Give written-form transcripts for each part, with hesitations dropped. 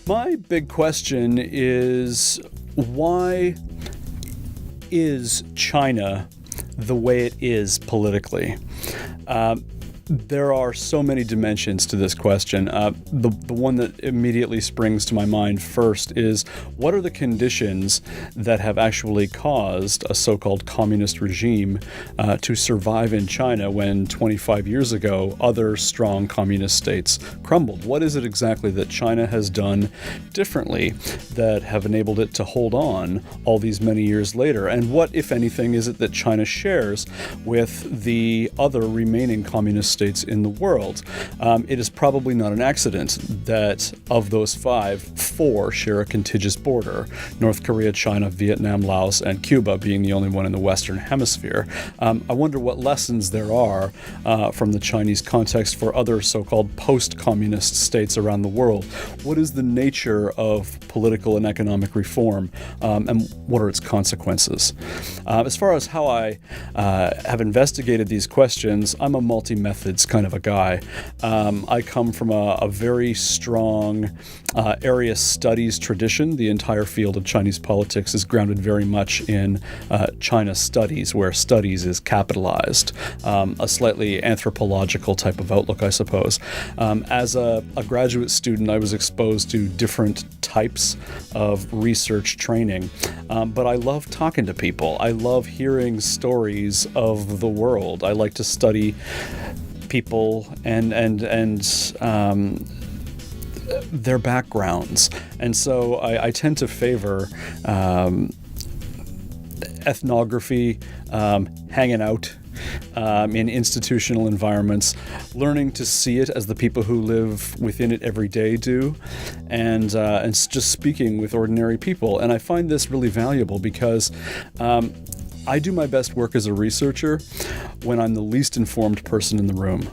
My big question is, why is China the way it is politically? There are so many dimensions to this question. The one that immediately springs to my mind first is, what are the conditions that have actually caused a so-called communist regime to survive in China when 25 years ago other strong communist states crumbled? What is it exactly that China has done differently that have enabled it to hold on all these many years later? And what, if anything, is it that China shares with the other remaining communist states in the world? It is probably not an accident that of those five, four share a contiguous border: North Korea, China, Vietnam, Laos, and Cuba being the only one in the Western Hemisphere. I wonder what lessons there are from the Chinese context for other so-called post-communist states around the world. What is the nature of political and economic reform, and what are its consequences? As far as how I have investigated these questions, I'm a multi-methods kind of a guy. I come from a very strong area studies tradition. The entire field of Chinese politics is grounded very much in China studies, where studies is capitalized. A slightly anthropological type of outlook, I suppose. As a graduate student, I was exposed to different types of research training, but I love talking to people. I love hearing stories of the world. I like to study people and their backgrounds. And so I tend to favor ethnography, hanging out in institutional environments, learning to see it as the people who live within it every day do, and just speaking with ordinary people. And I find this really valuable because I do my best work as a researcher when I'm the least informed person in the room.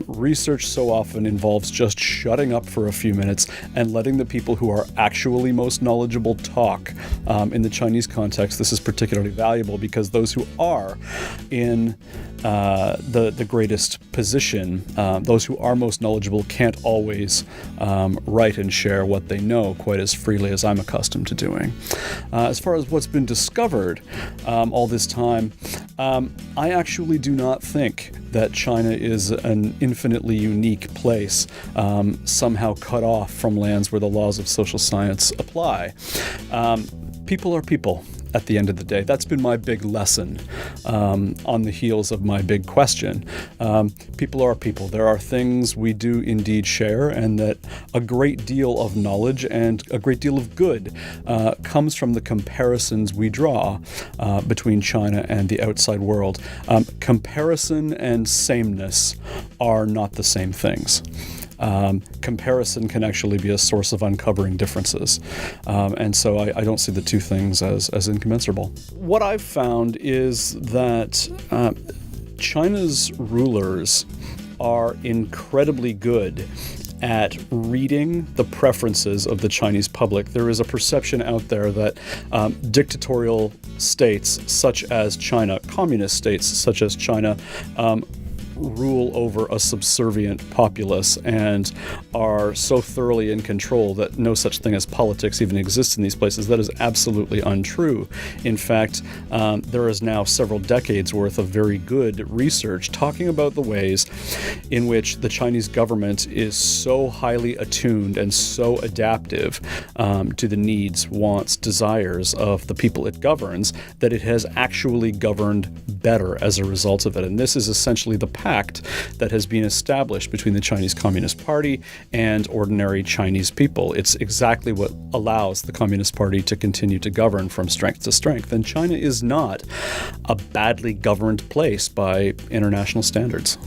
Research so often involves just shutting up for a few minutes and letting the people who are actually most knowledgeable talk. In the Chinese context, this is particularly valuable because those who are in the greatest position, those who are most knowledgeable, can't always write and share what they know quite as freely as I'm accustomed to doing. As far as what's been discovered all this time, I actually do not think that China is an infinitely unique place, somehow cut off from lands where the laws of social science apply. People are people. At the end of the day, that's been my big lesson on the heels of my big question. People are people. There are things we do indeed share, and that a great deal of knowledge and a great deal of good comes from the comparisons we draw between China and the outside world. Comparison and sameness are not the same things. Comparison can actually be a source of uncovering differences. And so I don't see the two things as incommensurable. What I've found is that China's rulers are incredibly good at reading the preferences of the Chinese public. There is a perception out there that dictatorial states such as China, communist states such as China, rule over a subservient populace and are so thoroughly in control that no such thing as politics even exists in these places. That is absolutely untrue. In fact, there is now several decades worth of very good research talking about the ways in which the Chinese government is so highly attuned and so adaptive to the needs, wants, desires of the people it governs that it has actually governed better as a result of it. And this is essentially the pact that has been established between the Chinese Communist Party and ordinary Chinese people. It's exactly what allows the Communist Party to continue to govern from strength to strength. And China is not a badly governed place by international standards.